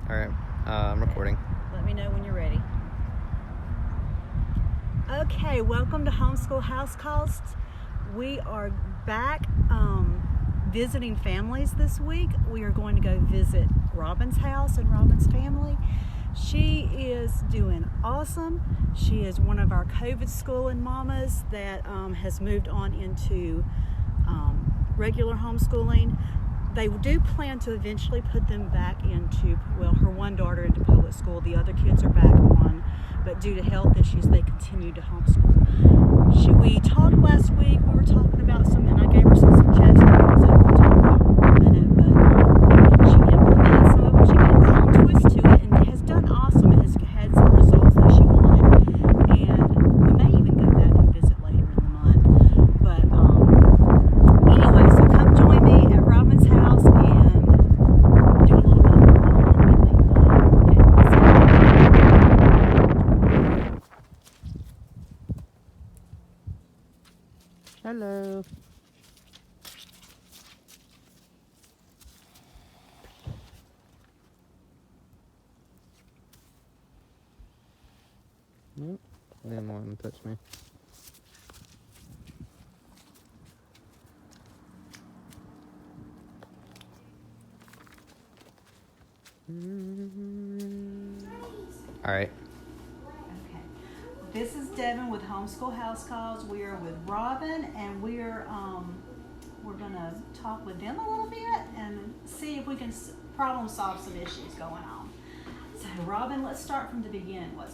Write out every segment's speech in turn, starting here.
All right, I'm recording. Let me know when you're ready. Okay, welcome to Homeschool House Calls. We are back visiting families this week. We are going to go visit Robin's house and Robin's family. She is doing awesome. She is one of our COVID schooling mamas that has moved on into regular homeschooling. They do plan to eventually put them back into, her one daughter into public school. The other kids are back on, but due to health issues, they continue to homeschool. We talked last week, we were talking about some, and I gave her some suggestions that we'll talk about in a minute, but she implemented some of them. She got her own twist to it and has done awesome. It has had some results that she wanted, and we may even go back and visit later in the month. But anyway, so come join me at Robin's house and do a little bit of homeschooling with me. Okay, let's go. Hello. Nope. They didn't want to touch me. All right. Okay. This is Devin with Homeschool House Calls. We are with Robin, and we're gonna talk with them a little bit and see if we can problem solve some issues going on. So, Robin, let's start from the beginning. What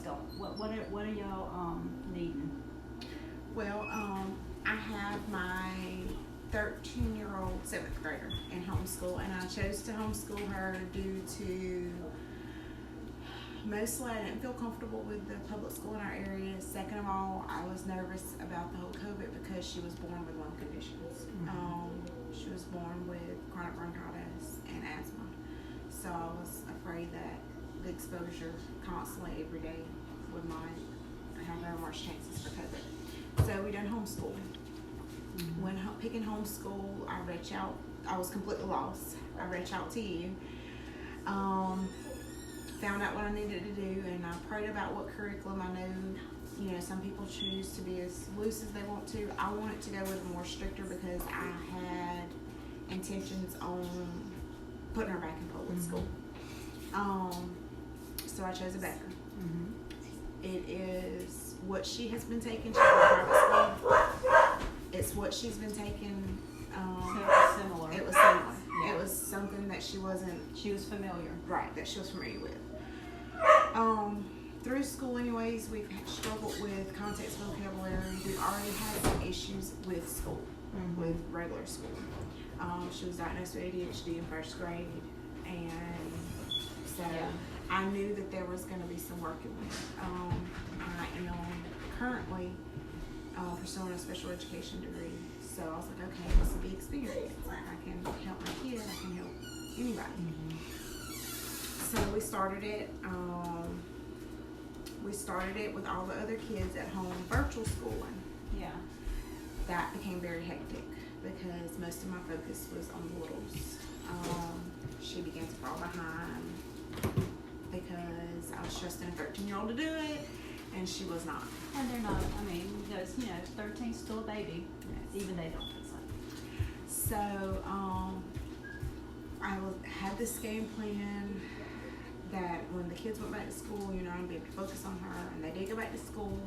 are y'all needing? Well, I have my 13-year-old 7th grader in homeschool, and I chose to homeschool her due to mostly I didn't feel comfortable with the public school in our area. Second of all, I was nervous about the whole COVID because she was born with lung conditions. She was born with chronic bronchitis and asthma, so I was afraid that the exposure constantly every day would have very much chances for COVID. So we done homeschool. When picking homeschool, I was completely lost. I reached out to you, found out what I needed to do, and I prayed about what curriculum. I know, some people choose to be as loose as they want to. I wanted to go with more stricter because I had intentions on putting her back in public school. So I chose a Becker. It is what she has been taking. She's in private school. It's what she's been taking. So it was similar. It was similar. Yeah. It was something that she was familiar. Right, that she was familiar with. Through school anyways, we've struggled with context vocabulary. We've already had some issues with school, with regular school. She was diagnosed with ADHD in 1st grade, and so I knew that there was going to be some working with. I am currently pursuing a special education degree, so I was like, okay, this will be experience. Like, I can help my kid, I can help anybody. So we started it. We started it with all the other kids at home, virtual schooling. Yeah. That became very hectic because most of my focus was on the littles. She began to fall behind because I was trusting a 13-year-old to do it, and she was not. And they're not, because, 13's still a baby. Yes. Even they don't think so. So, I had this game plan that when the kids went back to school, I'd be able to focus on her, and they did go back to school,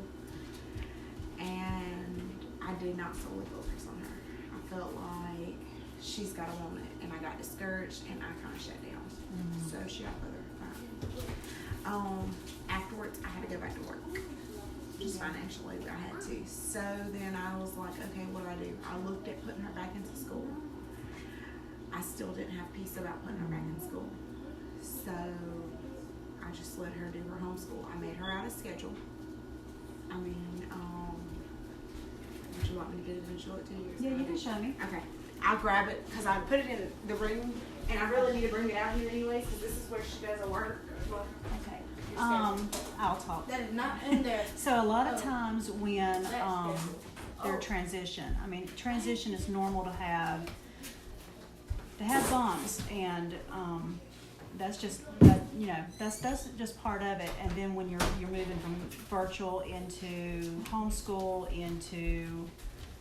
and I did not solely focus on her. I felt like she's got to want it, and I got discouraged, and I kind of shut down. So she got further. Afterwards, I had to go back to work. Just financially, I had to. So then I was like, okay, what do I do? I looked at putting her back into school. I still didn't have peace about putting her back in school. So I just let her do her homeschool. I made her out a schedule. Would you want me to get it and show it to you? Yeah, you can show me. Okay. I'll grab it because I put it in the room, and I really need to bring it out here anyways because this is where she does her work. Okay. I'll talk. That is not in there. So a lot of times when their transition, transition is normal to have bumps, and that's just that, you know, that's just part of it. And then when you're moving from virtual into homeschool into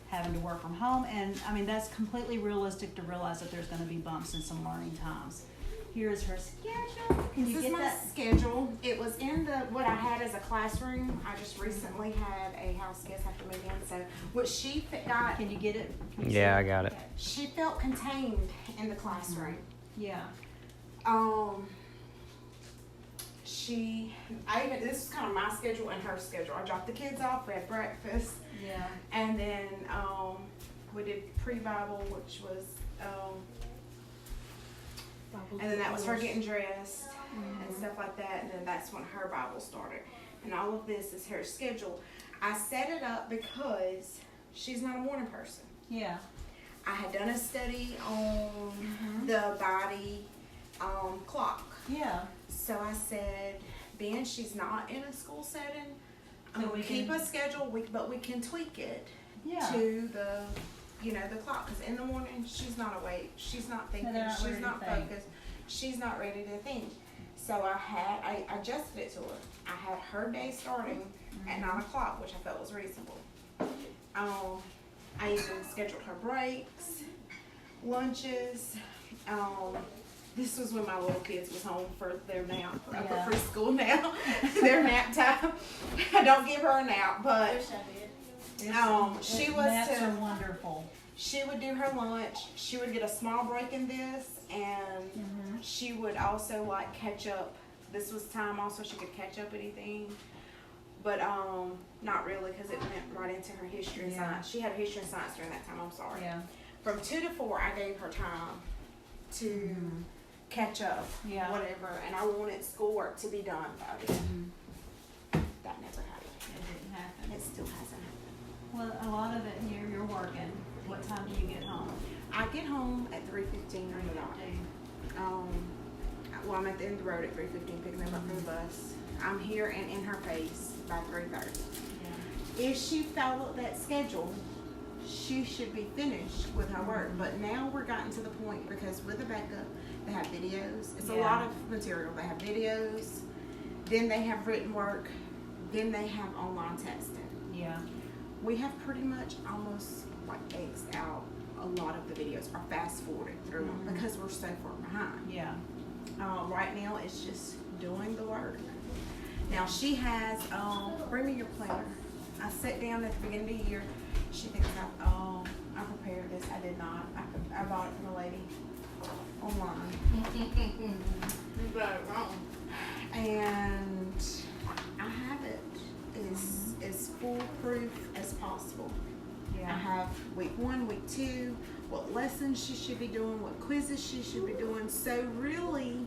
having to work from home, and I mean that's completely realistic to realize that there's going to be bumps in some learning times. Here's her schedule. Can you This is get my that? schedule. It was in what I had as a classroom. I just recently had a house guest have to move in, so what she got, Can you get it? Can you see Yeah, it? I got it. she felt contained in the classroom. Yeah. This is kind of my schedule and her schedule. I dropped the kids off, we had breakfast, Yeah. and then we did pre-Bible, which was, and then that was her getting dressed and stuff like that, and then that's when her Bible started. And all of this is her schedule. I set it up because she's not a morning person. Yeah. I had done a study on the body clock. Yeah. So I said, being she's not in a school setting, I'm So going we to keep can- a schedule, but we can tweak it Yeah. to the, the clock. Because in the morning, she's not awake. She's not thinking. they're not She's ready to not think. focused. She's not ready to think. So I adjusted it to her. I had her day starting at 9 o'clock, which I felt was reasonable. I even scheduled her breaks, lunches. This was when my little kids was home for their nap. I put Yeah. preschool now, their nap time. I don't give her a nap, but she was Naps to. are wonderful. She would do her lunch. She would get a small break in this, and she would also like catch up. This was time also she could catch up anything, but not really because it went right into her history and Yeah. science. She had history and science during that time. I'm sorry. Yeah. From 2 to 4, I gave her time to catch up, Yeah. whatever, and I wanted schoolwork to be done by then. That never happened. It didn't happen. It still hasn't happened. Well, a lot of it here, you're working. What time do you get home? I get home at 3:15 on the dot. Well, I'm at the end of the road at 3:15 picking them up from the bus. I'm here and in her face by 3:30. Yeah. If she followed that schedule, she should be finished with her work. But now we're gotten to the point because with the backup, they have videos. It's a Yeah. lot of material. They have videos, then they have written work, then they have online testing. Yeah. We have pretty much almost like X'd out a lot of the videos or fast forwarded through them because we're so far behind. Yeah. Right now it's just doing the work. Now she has, bring me your planner. I sat down at the beginning of the year. She thinks I prepared this. I did not. I bought it from a lady online. You got it wrong. And I have it as foolproof as possible. I Yeah. have week 1, week 2, what lessons she should be doing, what quizzes she should be doing. So really,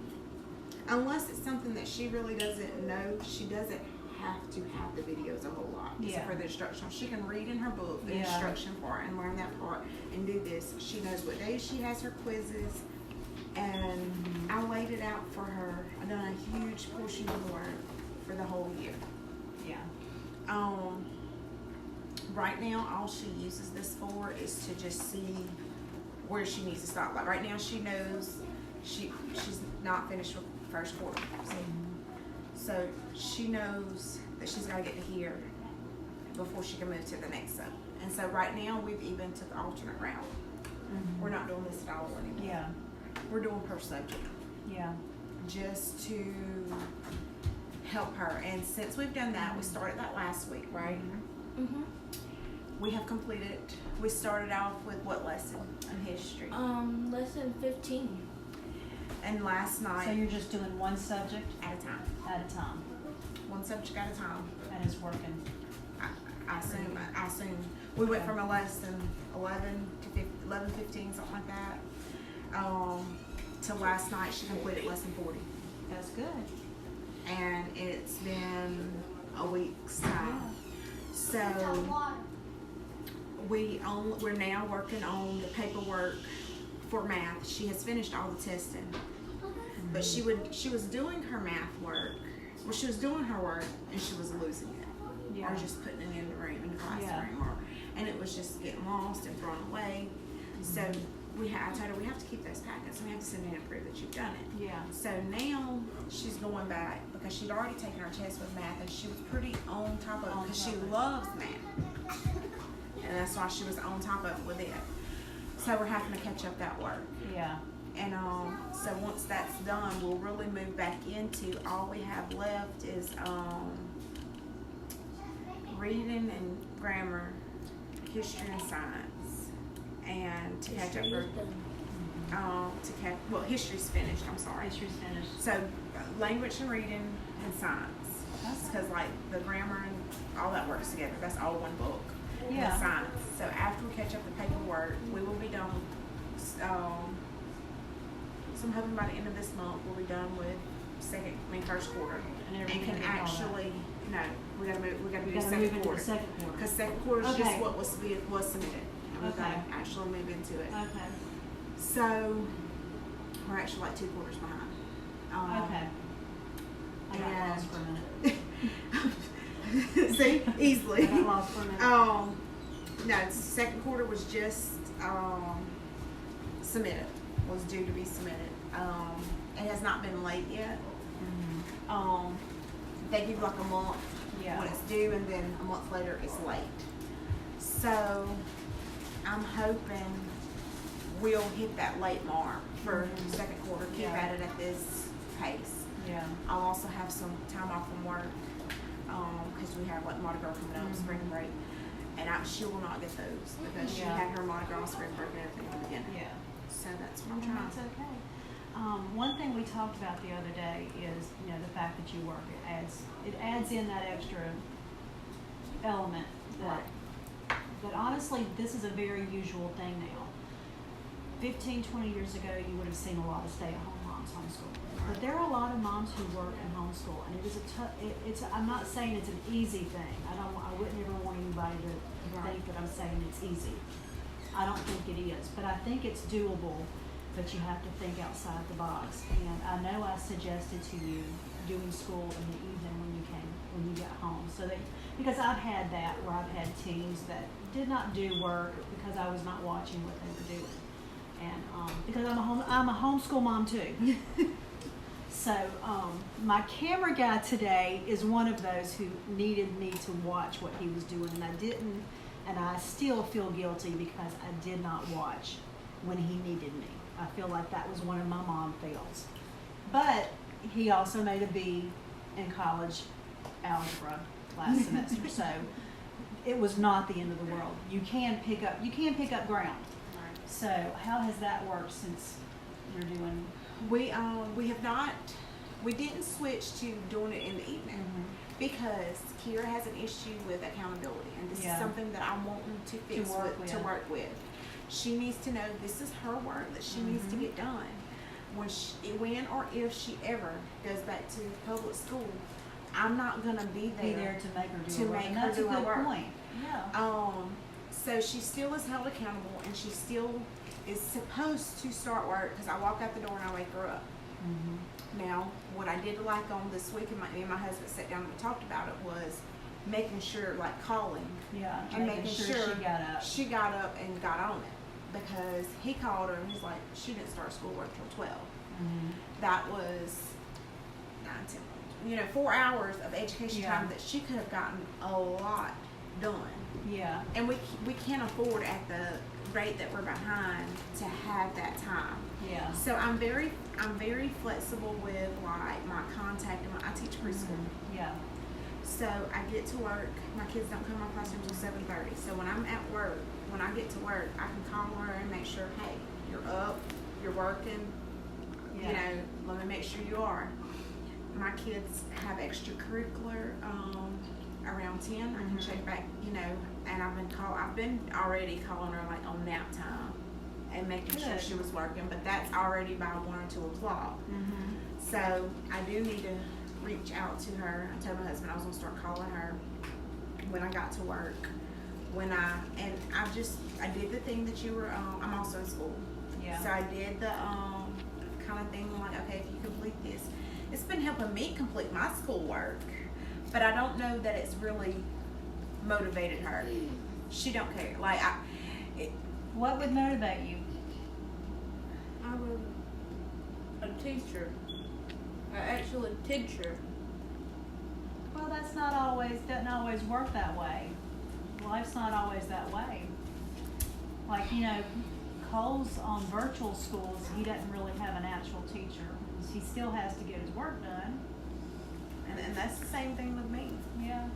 unless it's something that she really doesn't know, she doesn't have to have the videos a whole lot. Yeah. For the instructional. She can read in her book the Yeah. instruction part and learn that part and do this. She knows what days she has her quizzes, and I laid it out for her. I've done a huge portion of the work for the whole year. Yeah. Right now, all she uses this for is to just see where she needs to stop. Like right now, she knows she's not finished with first quarter. So she knows that she's got to get to here before she can move to the next sub. And so right now, we've even took an alternate route. We're not doing this at all anymore. Yeah. We're doing per subject Yeah. just to help her. And since we've done that, we started that last week, right? Mm-hmm. We have completed. We started off with what lesson in history? Lesson 15. And last night, So you're just doing one subject at a time. at a time, One subject at a time. and it's working. I assume. We went from a lesson 11 to 11:15, something like that. To last night, she completed lesson 40. That's good. And it's been a week's time. So we're now working on the paperwork for math. She has finished all the testing, but she was doing her math work. Well, she was doing her work and she was losing it, Yeah. or just putting it in the room, in the classroom, Yeah. and it was just getting lost and thrown away. So I told her we have to keep those packets and we have to send in and prove that you've done it. Yeah. So now she's going back because she'd already taken her test with math and she was pretty on top of it because she loves math. And that's why she was on top of it with it. So we're having to catch up that work. Yeah. And so once that's done, we'll really move back into all we have left is reading and grammar, history and science, and to catch up for well, history's finished. I'm sorry. History's finished. So language and reading and science, because like the grammar and all that works together. That's all one book. Yeah. And science. So after we catch up the paperwork, we will be done. So I'm hoping by the end of this month we'll be done with first quarter, and can actually we gotta move. We gotta do second quarter. Because second quarter is just what was submitted, and we're gonna actually move into it. Okay. So we're actually like 2 quarters behind. Okay. I got lost for a minute. See, easily. I got lost for a minute. No, second quarter was just submitted. Was due to be submitted. It has not been late yet. Mm-hmm. They give like a month when it's due, and then a month later it's late. So I'm hoping we'll hit that late mark for second quarter. Keep at it at this pace. Yeah. I'll also have some time off from work because we have like Mardi Gras coming up, spring break, and she will not get those because she had her Mardi Gras, spring break, and everything at the beginning. Yeah. So that's what I'm trying. That's okay. One thing we talked about the other day is, the fact that you work. It adds in that extra element that honestly, this is a very usual thing now. 15, 20 years ago, you would have seen a lot of stay-at-home moms homeschool. But there are a lot of moms who work and homeschool, and it is I'm not saying it's an easy thing. I wouldn't ever want anybody to think that I'm saying it's easy. I don't think it is, but I think it's doable. But you have to think outside the box. And I know I suggested to you doing school in the evening when you got home, so that because I've had that where I've had teens that did not do work because I was not watching what they were doing, and because I'm a homeschool mom too. So my camera guy today is one of those who needed me to watch what he was doing, and I didn't, and I still feel guilty because I did not watch when he needed me. I feel like that was one of my mom fails. But he also made a B in college algebra last semester, so it was not the end of the world. You can pick up ground. Right. So how has that worked since you're doing? We didn't switch to doing it in the evening because Kira has an issue with accountability, and this is something that I'm wanting to work with. She needs to know this is her work that she needs to get done. When or if she ever goes back to public school, I'm not gonna be there to make her do her work. That's a good point. Yeah. So she still is held accountable, and she still is supposed to start work because I walk out the door and I wake her up. Now, what I did like on this week, and me and my husband sat down and we talked about it, was making sure, like calling, and making sure she got up and got on it. Because he called her and he's like, she didn't start schoolwork till 12. That was 9, 10, 4 hours of education time that she could have gotten a lot done. Yeah. And we can't afford at the rate that we're behind to have that time. Yeah. So I'm very flexible with like my contact, and I teach preschool. Yeah. So I get to work. My kids don't come to my classroom until 7:30. So when I'm at work, when I get to work, I can call her and make sure, hey, you're up, you're working. Let me make sure you are. My kids have extracurricular around 10. I can check back, and I've been already calling her like on nap time and making sure she was working, but that's already by 1 or 2 o'clock. So I do need to reach out to her. I told my husband I was gonna start calling her when I got to work. I did the thing that you were. I'm also in school. Yeah. So I did the kind of thing like, okay, if you complete this, it's been helping me complete my schoolwork, but I don't know that it's really motivated her. She don't care. Like what would motivate you? have a teacher, an actual teacher. Well, doesn't always work that way. Life's not always that way. Like, Cole's on virtual schools, he doesn't really have an actual teacher. He still has to get his work done. And that's the same thing with me. Yeah.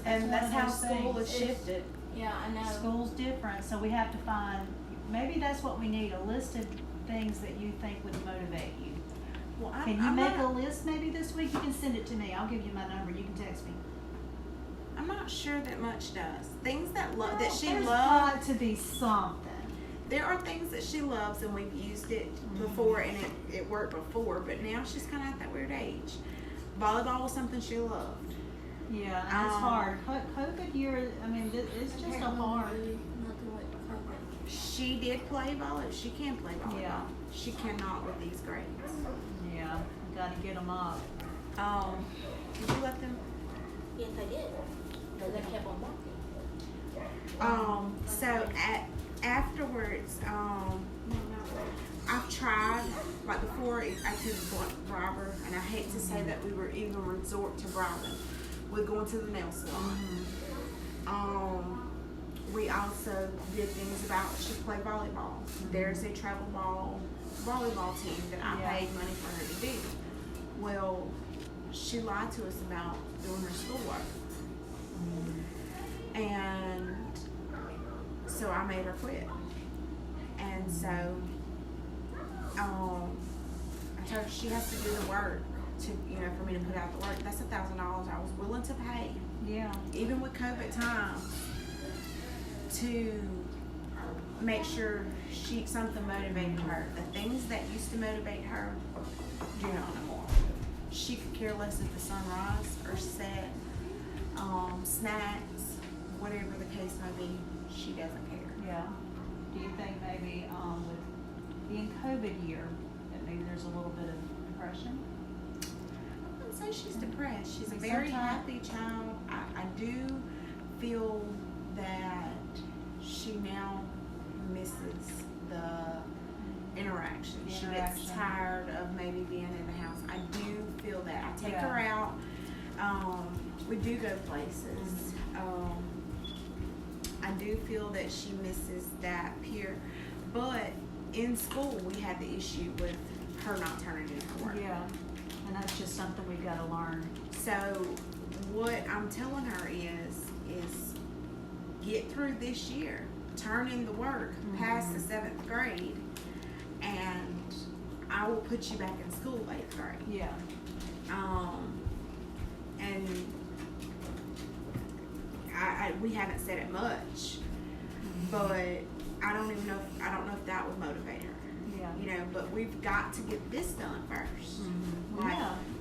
And that's how school is. is shifted. Yeah, I know. School's different, so we have to find, maybe that's what we need, a list of things that you think would motivate you. Well, Can you make a list maybe this week? You can send it to me. I'll give you my number. You can text me. I'm not sure that much does. Things that she There's loves. got to be something. There are things that she loves, and we've used it before, and it worked before. But now she's kind of at that weird age. Volleyball was something she loved. Yeah, and it's hard. COVID year, I mean, it's just a hard. Nothing like COVID. She did play volleyball. She can play volleyball. Yeah. She cannot with these grades. Yeah, got to get them up. Did you let them? Yes, I did. Because I kept on walking. So afterwards, I've tried, like before, I could bribe her, and I hate to say that we were even resort to bribing with going to the nail salon. We also did things about she played volleyball. There's a travel ball volleyball team that I paid money for her to do. Well, she lied to us about doing her schoolwork. And so I made her quit. And so I told her she has to do the work to, for me to put out the work. That's $1,000 I was willing to pay. Yeah. Even with COVID time, to make sure something motivated her. The things that used to motivate her do not anymore. She could care less if the sun rises or set, snacks, whatever the case may be, she doesn't care. Yeah. Do you think maybe with being COVID year that maybe there's a little bit of depression? I wouldn't say she's depressed. She's a very happy child. I do feel that she now misses the interaction. She gets tired of maybe being in the house. I do feel that. I take her out. We do go places. I do feel that she misses that peer. But in school, we had the issue with her not turning in her work. Yeah. And that's just something we've got to learn. So what I'm telling her is get through this year, turn in the work, pass the 7th grade, and I will put you back in school 8th grade. Yeah. And we haven't said it much, but I don't know if that would motivate her. Yeah. But we've got to get this done first. Like,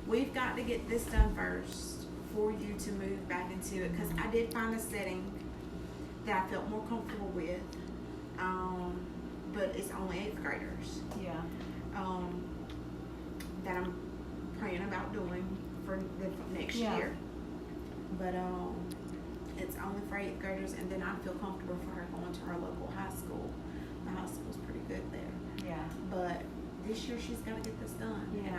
we've got to get this done first for you to move back into it, because I did find a setting that I felt more comfortable with, but it's only 8th graders. Yeah. That I'm praying about doing for the next year. But it's only for 8th graders, and then I feel comfortable for her going to her local high school. The high school's pretty good there. Yeah. But this year she's got to get this done, and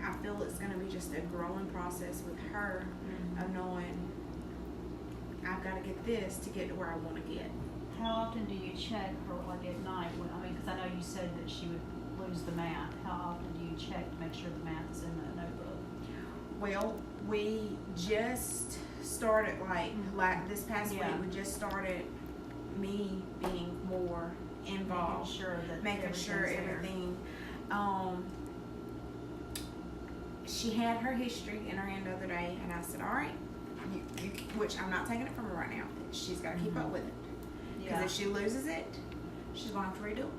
I feel it's going to be just a growing process with her of knowing I've got to get this to get to where I want to get. How often do you check her, like at night? Because I know you said that she would lose the math. How often do you check to make sure the math is in the notebook? Well, we just started, like this past week, we just started me being more involved. Making sure everything. She had her history in her hand the other day, and I said, all right, which I'm not taking it from her right now. She's got to keep up with it. Because if she loses it, she's going to have to redo it.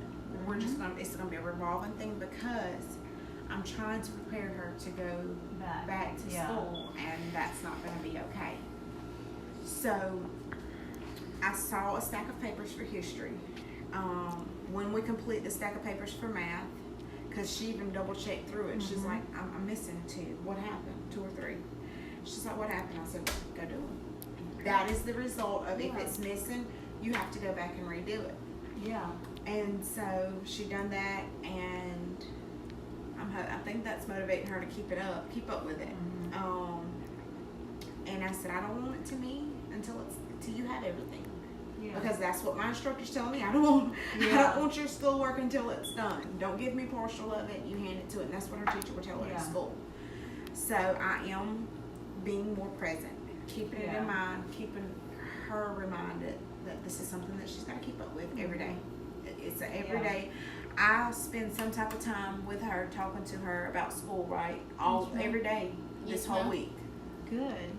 We're just it's going to be a revolving thing, because I'm trying to prepare her to go back to school, and that's not going to be okay. So I saw a stack of papers for history. When we complete the stack of papers for math, because she even double checked through it, she's like, I'm missing 2. What happened? 2 or 3? She's like, what happened? I said, go do it. That is the result of if it's missing, you have to go back and redo it. Yeah. And so she done that, and I think that's motivating her to keep up with it. Mhm. And I said, I don't want it to me until you have everything. Yeah. Because that's what my instructors tell me. I don't Yeah. want your schoolwork until it's done. Don't give me partial of it. You hand it to it. And that's what her teacher would tell her Yeah. at school. So I am being more present, keeping it Yeah. in mind, keeping her reminded that this is something that she's got to keep up with every day. It's a every Yeah. day. I spend some type of time with her, talking to her about school, right? Every day this Yes, whole ma'am. week. Good.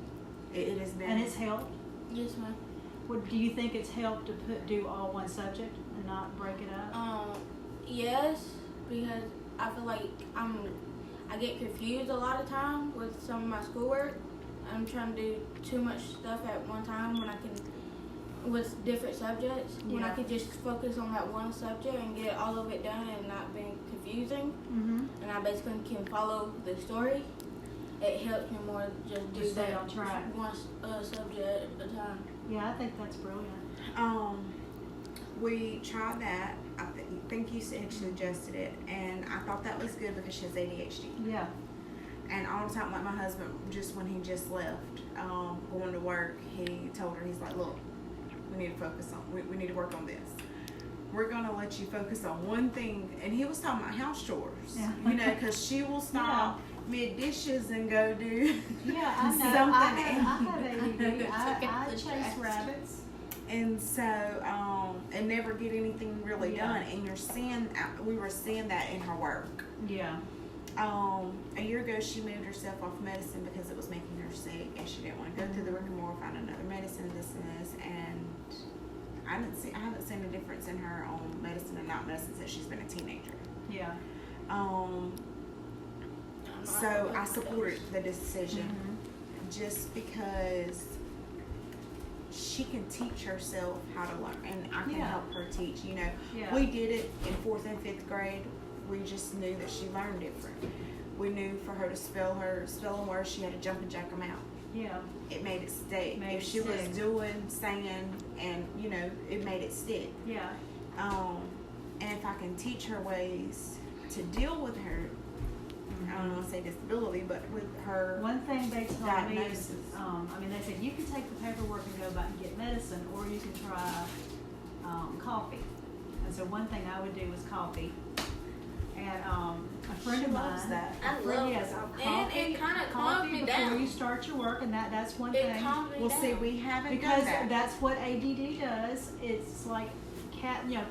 It has been. And it's helped. Yes, ma'am. What do you think it's helped to do all one subject and not break it up? Yes, because I feel like I get confused a lot of time with some of my schoolwork. I'm trying to do too much stuff at one time when I can, with different subjects, when I Yeah. could just focus on that one subject and get all of it done and not being confusing. Mm-hmm. And I basically can follow the story. It helps me more just do To stay that on track. one subject at a time. Yeah, I think that's brilliant. We tried that. I think you suggested it, and I thought that was good because she has ADHD. Yeah. And all the time, like my husband, just when he just left, going to work, he told her, he's like, look, we need to focus on, we need to work on this. We're going to let you focus on one thing. And he was talking about house chores, Yeah. you know, because she will stop mid-dishes and go do Yeah, I know. something I have ADD. Took I it to chase track. rabbits. And so, and never get anything really Yeah. done. And we were seeing that in her work. Yeah. A year ago, she moved herself off medicine because it was making her sick, and she didn't want to go through the rigmarole, find another medicine, this and this. And I haven't seen a difference in her on medicine and not medicine since she's been a teenager. Yeah. So I supported the decision just because she can teach herself how to learn, and I can Yeah. help her teach. You know, Yeah. we did it in 4th and 5th grade. We just knew that she learned different. We knew for her to spell words, she had to jump and jack them out. Yeah. It made it stick. Made If it she was stick. saying, and you know, it made it stick. Yeah. And if I can teach her ways to deal with her, I don't want to say disability, but with her One thing they told me is, diagnosis. they said you can take the paperwork and go back and get medicine, or you can try coffee. And so one thing I would do was coffee. And a friend She of loves mine, that. I a friend, love yes, coffee. coffee, And it kinda calms coffee me before down. you start your work, and that's one It thing. calms me Well, down. see, we haven't Because done that. that's what ADD does. It's like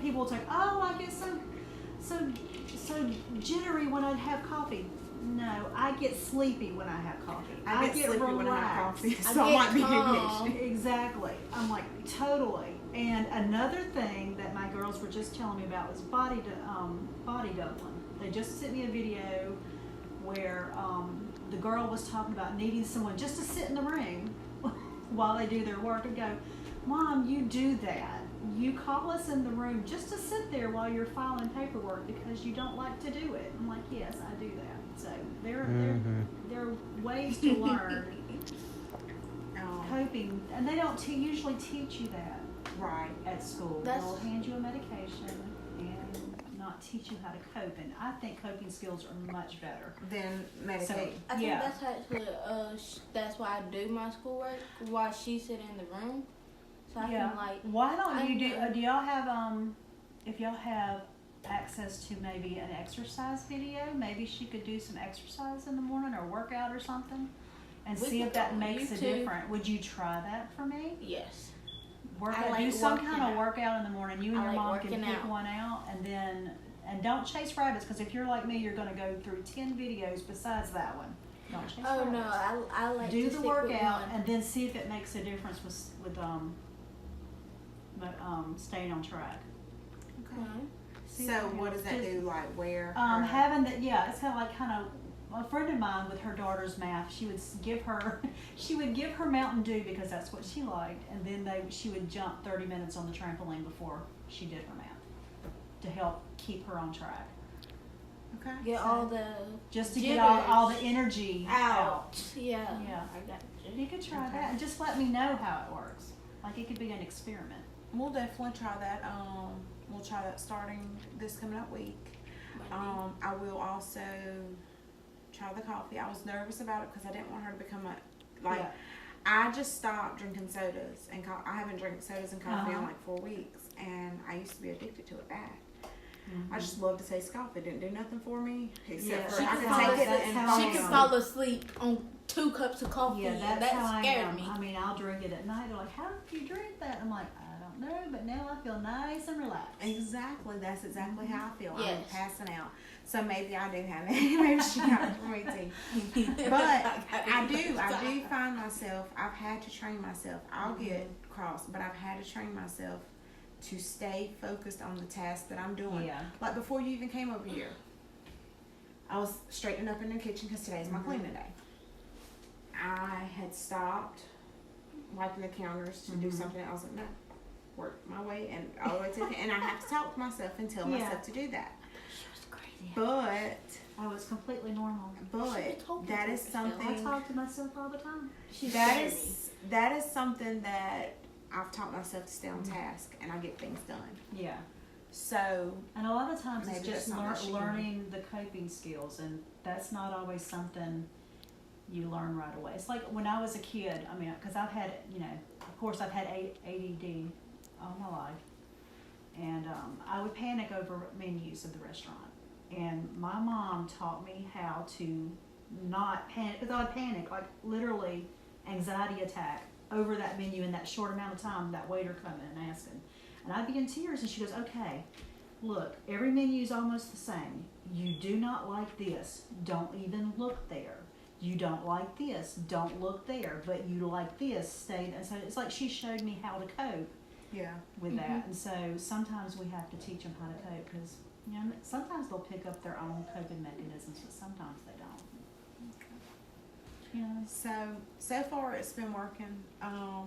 people will say, oh, I get so jittery when I have coffee. No, I get sleepy when I have coffee. I get sleepy relaxed. when I have coffee, I so I get might be calm. ignition. Exactly. I'm like, totally. And another thing that my girls were just telling me about was body doubling. They just sent me a video where the girl was talking about needing someone just to sit in the ring while they do their work and go, Mom, you do that. You call us in the room just to sit there while you're filing paperwork because you don't like to do it. I'm like, yes, I do that. So there are ways to learn coping, and they don't usually teach you that Right. at school. They'll hand you a medication and not teach you how to cope. And I think coping skills are much better. Then meditate. I think Yeah. that's actually that's why I do my schoolwork while she's sitting in the room, so I can like. Why don't I you do? know. Do y'all have if y'all have access to maybe an exercise video? Maybe she could do some exercise in the morning or workout or something, and We see could if that go on makes a YouTube. difference. Would you try that for me? Yes. Workout, like do some working kind of out. workout in the morning. You and I your like mom can working pick out. one out, and don't chase rabbits, because if you're like me, you're going to go through 10 videos besides that one. Don't chase Oh rabbits. no, I like Do to the stick workout with one. and then see if it makes a difference with staying on track. Okay. See So if it what does that just- do? Like where? Having that, yeah, it's kind of a friend of mine with her daughter's math. She would give her Mountain Dew because that's what she liked, and then she would jump 30 minutes on the trampoline before she did her math to help keep her on track. Okay. Get So- all the Just to get all the jitters energy out. Yeah. Yeah. I got you. You could try Okay. that, and just let me know how it works. Like it could be an experiment. we'll definitely try that. We'll try that starting this coming up week. I will also try the coffee. I was nervous about it because I didn't want her to become Yeah. I just stopped drinking sodas and I haven't drank sodas and coffee in Uh-huh. like 4 weeks, and I used to be addicted to it bad. Mm-hmm. I just love to taste coffee. It didn't do nothing for me except Yeah, for she I can could fall take it asleep- and that's fall how She can down. fall asleep on 2 cups of coffee. Yeah, and that's that how I scared am. me. I mean, I'll drink it at night. They're like, how do you drink that? I'm like, I don't know, but now I feel nice and relaxed. Exactly. That's exactly how I feel. I'm Yes. passing out. So maybe I do have it. Maybe she got it from me too. But I do find myself, I've had to train myself. I'll get cross, but I've had to train myself to stay focused on the task that I'm doing. Yeah. Like before you even came over here, I was straightening up in the kitchen because today's my cleaning day. I had stopped wiping the counters to do something. I was like, no, work my way and all the way to the and I have to talk to myself and tell myself to do that. She was crazy. But Oh, it's completely normal. that is I something talk to myself all the time. that is something that I've taught myself to stay on task and I get things done. Yeah. So And a lot of times it's Maybe just that's not what she learning the coping skills, and that's not always something you learn right away. It's like when I was a kid, I mean, because I've had, of course I've had ADD all my life, and I would panic over menus of the restaurant. And my mom taught me how to not panic, because I would panic, like literally anxiety attack over that menu in that short amount of time, that waiter coming and asking. And I'd be in tears, and she goes, okay, look, every menu is almost the same. You do not like this, don't even look there. You don't like this, don't look there. But you like this, stay there. So it's like she showed me how to cope yeah. with that. And so sometimes we have to teach them how to cope, because sometimes they'll pick up their own coping mechanisms, but sometimes they don't. So far it's been working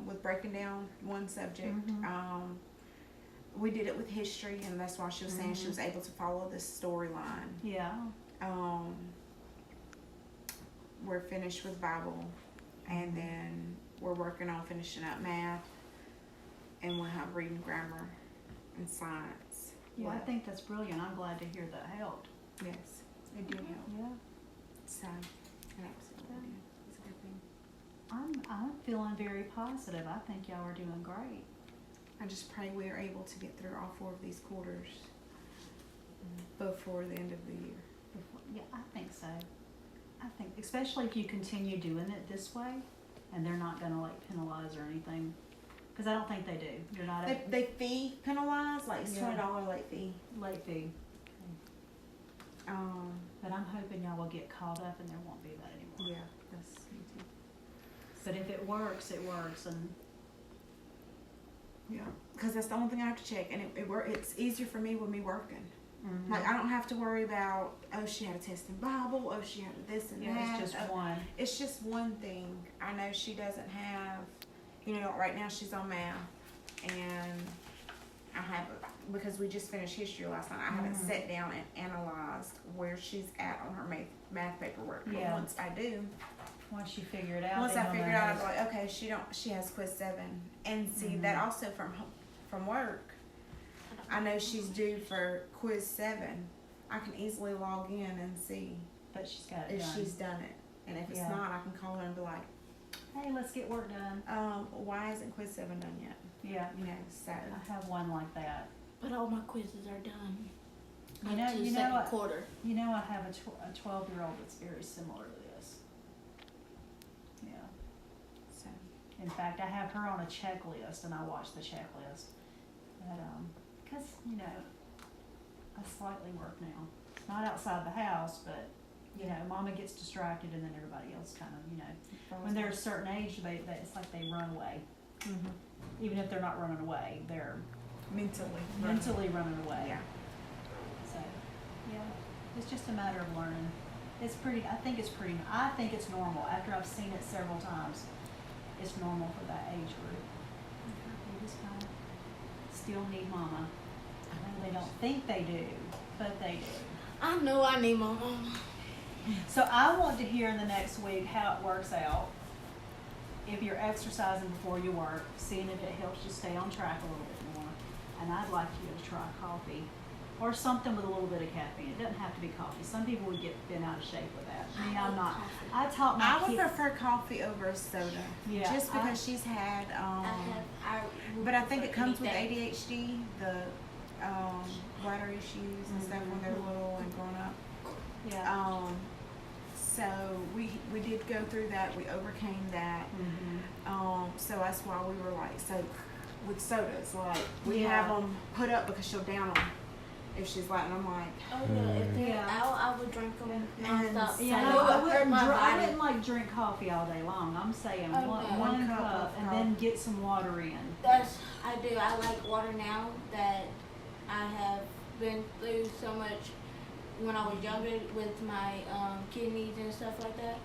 with breaking down one subject. We did it with history, and that's why she was saying she was able to follow this storyline. Yeah. We're finished with Bible, and then we're working on finishing up math, and we'll have reading, grammar, and science. Yeah, I think that's brilliant. I'm glad to hear that helped. Yes, it did help. Yeah. So, it absolutely did. It's a good thing. I'm feeling very positive. I think y'all are doing great. I just pray we are able to get through all 4 of these quarters before the end of the year. Yeah, I think so. I think, especially if you continue doing it this way, and they're not going to like penalize or anything, because I don't think they do. You're not They fee penalize, like it's $20 late fee. late fee. But I'm hoping y'all will get caught up and there won't be that anymore. Yeah, that's me too. But if it works, it works, and Yeah, because that's the only thing I have to check, and it's easier for me with me working. Like I don't have to worry about, oh, she had a test in Bible, oh, she had this and that. it's just one. It's just one thing. I know she doesn't have, right now she's on math, and I haven't, because we just finished history last night, I haven't sat down and analyzed where she's at on her math paperwork. But Yeah. once I do, Once you figure it out. once then I you'll figure it know. out, I'm like, okay, she has quiz 7, and see that also from work. I know she's due for quiz 7. I can easily log in and see But she's got it if done. she's done it, and if it's Yeah. not, I can call her and be like, Hey, let's get work done. why isn't quiz 7 done yet? Yeah. So I have one like that. But all my quizzes are done. You know- Up to you the know second what? quarter. I have a 12-year-old that's very similar to this. Yeah. so In fact, I have her on a checklist, and I watch the checklist. But, because, I slightly work now. Not outside the house, but, Mama gets distracted, and then everybody else kind of, when they're a certain age, it's like they run away. Even if they're not running away, they're mentally running away. Yeah. So, yeah, it's just a matter of learning. I think it's normal. After I've seen it several times, it's normal for that age group. They just kind of still need Mama. I know they don't think they do, but they do. I know I need my mama. So I want to hear in the next week how it works out. If you're exercising before you work, seeing if it helps you stay on track a little bit more. and I'd like you to try coffee or something with a little bit of caffeine. It doesn't have to be coffee. Some people would get bent out of shape with that. Me, I'm not. I taught my I would kids. prefer coffee over soda. Yeah, Just because she's had, but I think it comes with ADHD, the bladder issues and stuff when they're little and grown up. Yeah. So we did go through that. We overcame that. So that's why we were like, so with sodas, like we have them put up because she'll down them if she's like, and I'm like, Oh yeah, if they're out, I would drink them nonstop. So Yeah, no, I wouldn't like drink coffee all day long. I'm saying one cup and then get some water in. I do. I like water now that I have been through so much when I was younger with my kidneys and stuff like that.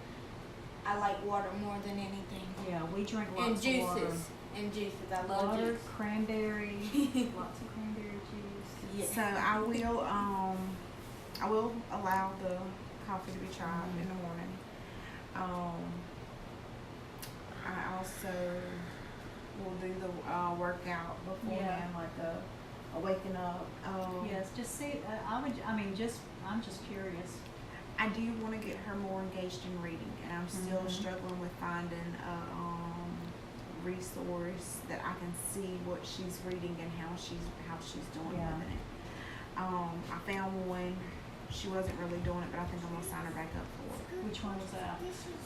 I like water more than anything. Yeah, we drink lots And of juices. water. And juices. I love Water, juice. cranberry, lots of cranberry juice. Yeah. so I will allow the coffee to be tried in the morning. I also will do the workout beforehand, like a waking up. Yes, just see. I'm just curious. I do want to get her more engaged in reading, and I'm still struggling with finding a resource that I can see what she's reading and how she's doing with it. I found one. She wasn't really doing it, but I think I'm gonna sign her back up for it. Which one was that?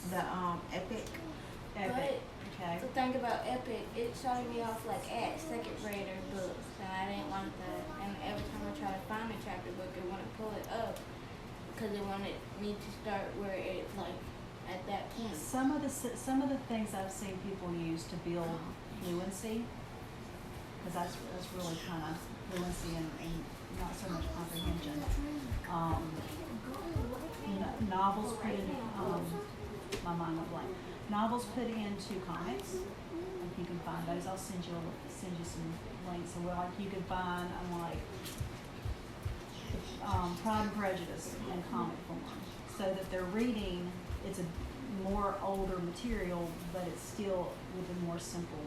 The Epic. Epic. Okay. The thing about Epic, it started me off like at second grader books, and I didn't like that. And every time I try to find a chapter book, it wouldn't pull it up because it wanted me to start where it's like at that point. Some of the things I've seen people use to build fluency, because that's really kind of fluency and not so much comprehension. Novels put in my mind went blank. Novels put into comics. If you can find those, I'll send you some links. So like you can find Pride and Prejudice in comic form, so that they're reading. It's a more older material, but it's still with a more simple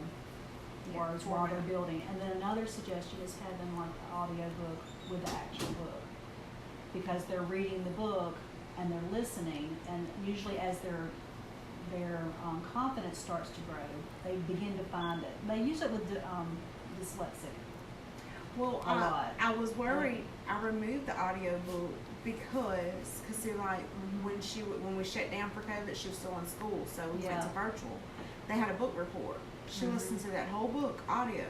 words while they're building. And then another suggestion is having like the audio book with the actual book, because they're reading the book and they're listening, and usually as their confidence starts to grow, they begin to find it. They use it with dyslexic. Well, I was worried. I removed the audio book because see, like when we shut down for COVID, she was still in school, so we went to virtual. They had a book report. She listened to that whole book audio,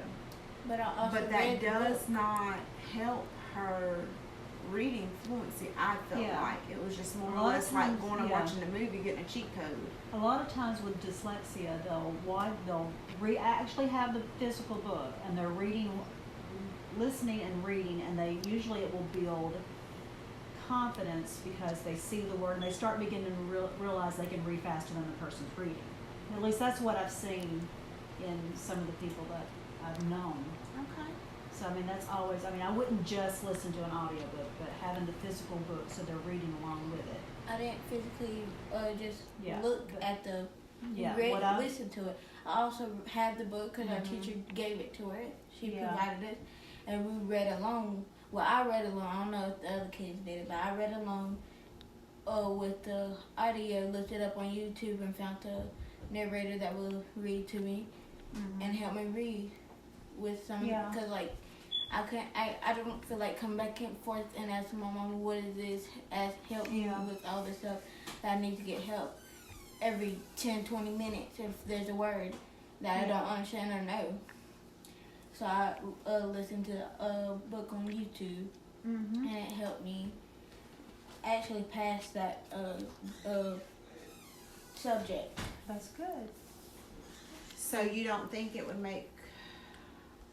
But I also but that does not help her reading fluency. I felt like it was just more or less like going and watching a movie, getting a cheat code. A lot of times with dyslexia, they'll actually have the physical book, and they're listening and reading, and it will build confidence because they see the word and they start beginning to realize they can read faster than the person's reading. At least that's what I've seen in some of the people that I've known. Okay. So that's always. I wouldn't just listen to an audiobook, but having the physical book so they're reading along with it. I didn't physically just look at the listen to it. I also had the book because our teacher gave it to her. She provided it, and we read along. Well, I read along. I don't know if the other kids did it, but I read along with the audio. Looked it up on YouTube and found the narrator that will read to me and help me read with some. Because I don't feel like coming back and forth and asking my mom what is this, help me with all this stuff that I need to get help every 10-20 minutes if there's a word that I don't understand or know. So I listened to a book on YouTube, and it helped me actually pass that subject. That's good. So you don't think it would make?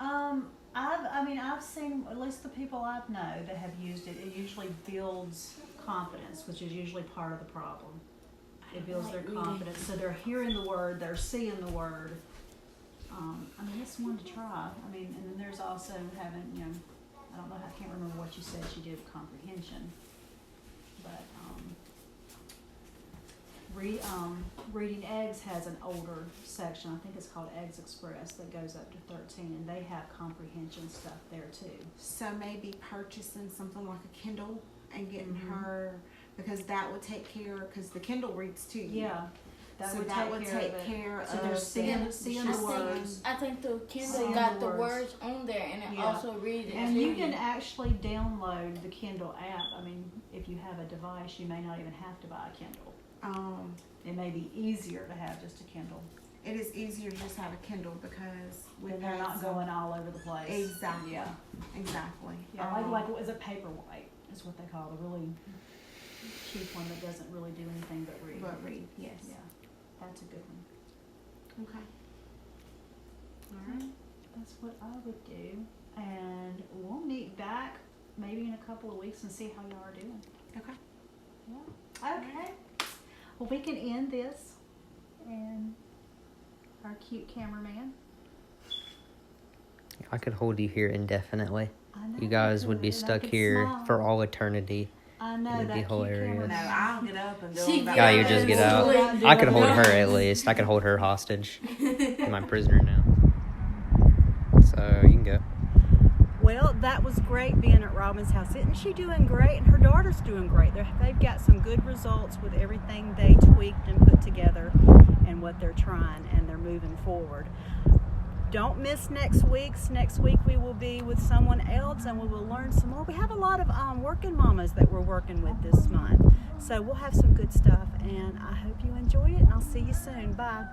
I've seen, at least the people I know that have used it, it usually builds confidence, which is usually part of the problem. It builds their confidence. So they're hearing the word, they're seeing the word. It's one to try. And then there's also having, I don't know, I can't remember what you said she did with comprehension. But, Reading Eggs has an older section. I think it's called Eggs Express that goes up to 13, and they have comprehension stuff there too. So maybe purchasing something like a Kindle and getting Mhm. her, because that would take care, because the Kindle reads to you. Yeah, that So would that take would care take of it. care So of they're seeing the- the just words. I think the Kindle Seeing got the the words. words on there, and it Yeah. also read it And to you can actually download the Kindle app. I mean, if you have a device, you may not even have to buy a Kindle. It may be easier to have just a Kindle. It is easier to just have a Kindle because Then they're not going all over the place. Exactly. Yeah. Exactly. Yeah, like is a Paperwhite is what they call the really cheap one that doesn't really do anything but read. But read, yes. Yeah, that's a good one. Okay. All right, that's what I would do, and we'll meet back maybe in a couple of weeks and see how y'all are doing. Okay. Yeah. Okay. Well, we can end this, and our cute cameraman. I could hold you here indefinitely. I know You guys would be could, and I stuck could here smile. for all eternity. I know It would that be cute hilarious. cameraman. No, I'll get up and go. She about get Yeah, my you just get business. out. I could hold her at least. I could hold her hostage. I'm my prisoner now. So you can go. Well, that was great being at Robin's house. Isn't she doing great? And her daughter's doing great. They've got some good results with everything they tweaked and put together and what they're trying, and they're moving forward. Don't miss next week's. Next week we will be with someone else and we will learn some more. We have a lot of working mamas that we're working with this month. So we'll have some good stuff, and I hope you enjoy it, and I'll see you soon. Bye.